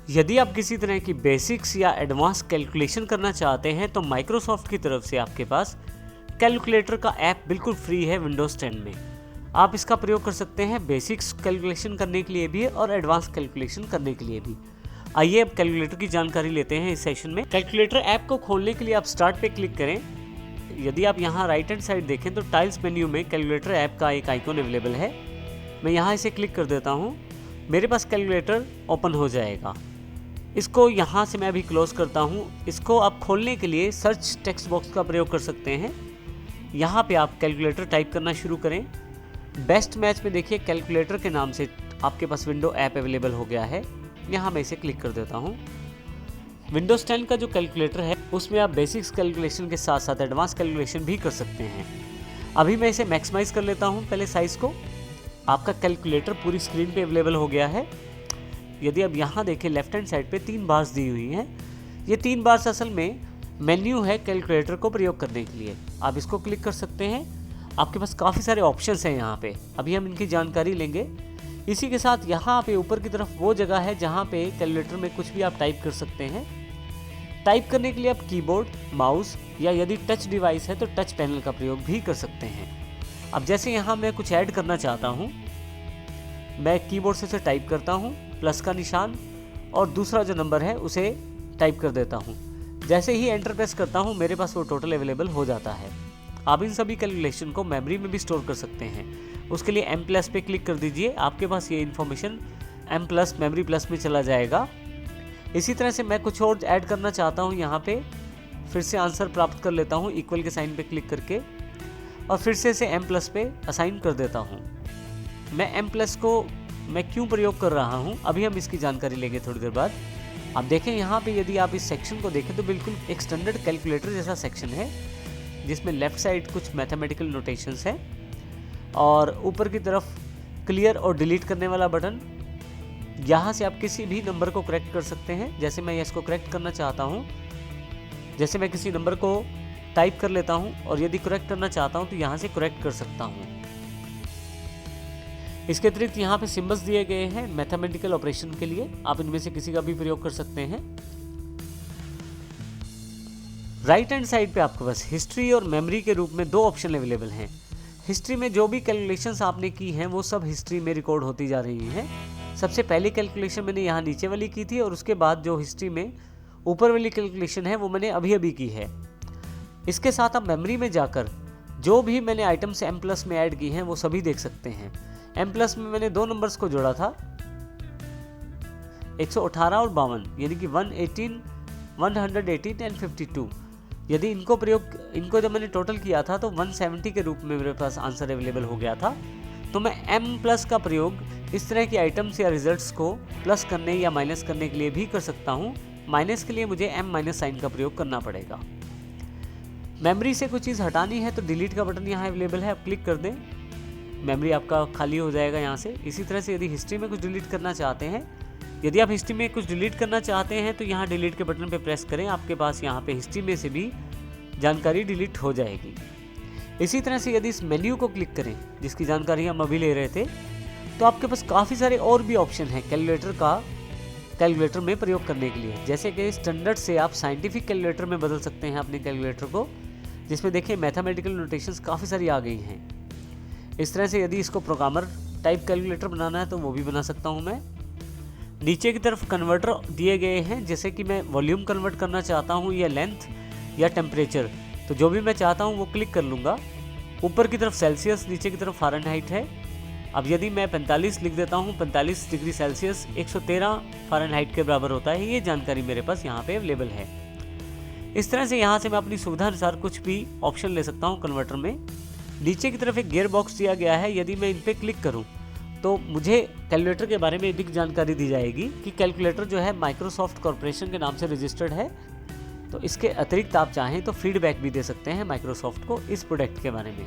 यदि आप किसी तरह की बेसिक्स या एडवांस कैलकुलेशन करना चाहते हैं तो माइक्रोसॉफ्ट की तरफ से आपके पास कैलकुलेटर का ऐप बिल्कुल फ्री है विंडोज़ 10 में। आप इसका प्रयोग कर सकते हैं बेसिक्स कैलकुलेशन करने के लिए भी और एडवांस कैलकुलेशन करने के लिए भी। आइए अब कैलकुलेटर की जानकारी लेते हैं इस सेशन में। कैलकुलेटर ऐप को खोलने के लिए आप स्टार्ट पे क्लिक करें। यदि आप यहाँ राइट हैंड साइड देखें तो टाइल्स मेन्यू में कैलकुलेटर ऐप का एक आइकॉन अवेलेबल है। मैं यहाँ इसे क्लिक कर देता हूँ, मेरे पास कैलकुलेटर ओपन हो जाएगा। इसको यहाँ से मैं अभी क्लोज करता हूँ। इसको आप खोलने के लिए सर्च टेक्स्ट बॉक्स का प्रयोग कर सकते हैं। यहाँ पे आप कैलकुलेटर टाइप करना शुरू करें। बेस्ट मैच में देखिए कैलकुलेटर के नाम से आपके पास विंडो ऐप अवेलेबल हो गया है। यहाँ मैं इसे क्लिक कर देता हूँ। विंडोज़ 10 का जो कैलकुलेटर है उसमें आप बेसिक्स कैलकुलेशन के साथ साथ एडवांस कैलकुलेशन भी कर सकते हैं। अभी मैं इसे मैक्सिमाइज़ कर लेता हूँ पहले साइज़ को। आपका कैलकुलेटर पूरी स्क्रीन पे अवेलेबल हो गया है। यदि आप यहाँ देखें लेफ्ट हैंड साइड पे 3 बार्स दी हुई हैं। ये 3 बार्स असल में मेन्यू है कैलकुलेटर को प्रयोग करने के लिए। आप इसको क्लिक कर सकते हैं। आपके पास काफ़ी सारे ऑप्शंस हैं यहाँ पे, अभी हम इनकी जानकारी लेंगे। इसी के साथ यहाँ पे ऊपर की तरफ वो जगह है जहाँ पे कैलकुलेटर में कुछ भी आप टाइप कर सकते हैं। टाइप करने के लिए आप कीबोर्ड, माउस या यदि टच डिवाइस है तो टच पैनल का प्रयोग भी कर सकते हैं। अब जैसे यहाँ मैं कुछ ऐड करना चाहता हूँ, मैं कीबोर्ड से उसे टाइप करता हूँ, प्लस का निशान और दूसरा जो नंबर है उसे टाइप कर देता हूँ। जैसे ही एंटर प्रेस करता हूँ मेरे पास वो टोटल अवेलेबल हो जाता है। आप इन सभी कैलकुलेशन को मेमोरी में भी स्टोर कर सकते हैं। उसके लिए M+ पे क्लिक कर दीजिए। आपके पास ये इन्फॉर्मेशन M+ मेमोरी प्लस में चला जाएगा। इसी तरह से मैं कुछ और ऐड करना चाहता हूँ। यहाँ पे फिर से आंसर प्राप्त कर लेता हूँ इक्वल के साइन पे क्लिक करके और फिर से इसे M+ पे असाइन कर देता हूँ। मैं M+ को मैं क्यों प्रयोग कर रहा हूँ अभी हम इसकी जानकारी लेंगे थोड़ी देर बाद। आप देखें यहाँ पे यदि आप इस सेक्शन को देखें तो बिल्कुल एक स्टैंडर्ड कैलकुलेटर जैसा सेक्शन है जिसमें लेफ्ट साइड कुछ मैथमेटिकल नोटेशंस हैं और ऊपर की तरफ क्लियर और डिलीट करने वाला बटन। यहाँ से आप किसी भी नंबर को करेक्ट कर सकते हैं। जैसे मैं इसको करेक्ट करना चाहता हूँ, जैसे मैं किसी नंबर को टाइप कर लेता हूँ और यदि करेक्ट करना चाहता हूँ तो यहाँ से करेक्ट कर सकता हूँ। इसके अतिरिक्त यहाँ पे सिंबल्स दिए गए हैं मैथमेटिकल ऑपरेशन के लिए, आप इनमें से किसी का भी प्रयोग कर सकते हैं। राइट हैंड साइड पे आपके पास हिस्ट्री और मेमोरी के रूप में 2 ऑप्शन अवेलेबल हैं। हिस्ट्री में जो भी कैलकुलेशंस आपने की हैं वो सब हिस्ट्री में रिकॉर्ड होती जा रही हैं। सबसे पहली कैलकुलेशन मैंने यहाँ नीचे वाली की थी और उसके बाद जो हिस्ट्री में ऊपर वाली कैलकुलेशन है वो मैंने अभी अभी की है। इसके साथ आप मेमोरी में जाकर जो भी मैंने आइटम्स M+ में ऐड की हैं वो सभी देख सकते हैं। M+ में मैंने 2 नंबर्स को जोड़ा था 118 और 52, यानी कि 118, 118 एंड 52। यदि इनको जब मैंने टोटल किया था तो 170 के रूप में मेरे पास आंसर अवेलेबल हो गया था। तो मैं M+ का प्रयोग इस तरह की आइटम्स या रिजल्ट्स को प्लस करने या माइनस करने के लिए भी कर सकता हूँ। माइनस के लिए मुझे M- साइन का प्रयोग करना पड़ेगा। मेमोरी से कुछ चीज़ हटानी है तो डिलीट का बटन यहाँ अवेलेबल है, आप क्लिक कर दें, मेमोरी आपका खाली हो जाएगा यहाँ से। इसी तरह से यदि हिस्ट्री में कुछ डिलीट करना चाहते हैं, यदि आप हिस्ट्री में कुछ डिलीट करना चाहते हैं तो यहाँ डिलीट के बटन पे प्रेस करें, आपके पास यहाँ पे हिस्ट्री में से भी जानकारी डिलीट हो जाएगी। इसी तरह से यदि इस मेन्यू को क्लिक करें जिसकी जानकारी हम अभी ले रहे थे तो आपके पास काफ़ी सारे और भी ऑप्शन हैं कैलकुलेटर में प्रयोग करने के लिए। जैसे कि स्टैंडर्ड से आप साइंटिफिक कैलकुलेटर में बदल सकते हैं अपने कैलकुलेटर को, जिसमें देखिए मैथमेटिकल नोटेशंस काफ़ी सारी आ गई हैं। इस तरह से यदि इसको प्रोग्रामर टाइप कैलकुलेटर बनाना है तो वो भी बना सकता हूँ मैं। नीचे की तरफ कन्वर्टर दिए गए हैं, जैसे कि मैं वॉल्यूम कन्वर्ट करना चाहता हूँ या लेंथ या टेम्परेचर, तो जो भी मैं चाहता हूँ वो क्लिक कर लूँगा। ऊपर की तरफ सेल्सियस, नीचे की तरफ फ़ारेनहाइट है। अब यदि मैं 45 लिख देता हूँ, 45 डिग्री सेल्सियस 113 फ़ारेनहाइट के बराबर होता है, ये जानकारी मेरे पास यहाँ पे अवेलेबल है। इस तरह से यहाँ से मैं अपनी सुविधा अनुसार कुछ भी ऑप्शन ले सकता हूँ कन्वर्टर में। नीचे की तरफ एक गियर बॉक्स दिया गया है, यदि मैं इन पर क्लिक करूं तो मुझे कैलकुलेटर के बारे में अधिक जानकारी दी जाएगी कि कैलकुलेटर जो है माइक्रोसॉफ्ट कॉर्पोरेशन के नाम से रजिस्टर्ड है। तो इसके अतिरिक्त आप चाहें तो फीडबैक भी दे सकते हैं माइक्रोसॉफ्ट को इस प्रोडक्ट के बारे में।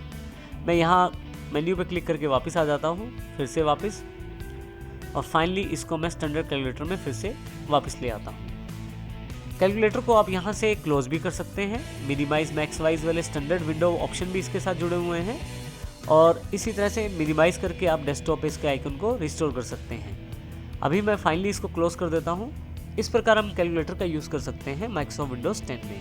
मैं यहाँ मेन्यू पे क्लिक करके वापस आ जाता हूँ, फिर से वापस, और फाइनली इसको मैं स्टैंडर्ड कैलकुलेटर में फिर से वापस ले आता हूँ। कैलकुलेटर को आप यहाँ से क्लोज भी कर सकते हैं। मिनिमाइज मैक्सवाइज वाले स्टैंडर्ड विंडो ऑप्शन भी इसके साथ जुड़े हुए हैं और इसी तरह से मिनिमाइज करके आप डेस्कटॉप पे इसके आइकन को रिस्टोर कर सकते हैं। अभी मैं फाइनली इसको क्लोज कर देता हूँ। इस प्रकार हम कैलकुलेटर का यूज़ कर सकते हैं माइक्रोसॉफ्ट विंडोज़ 10 में।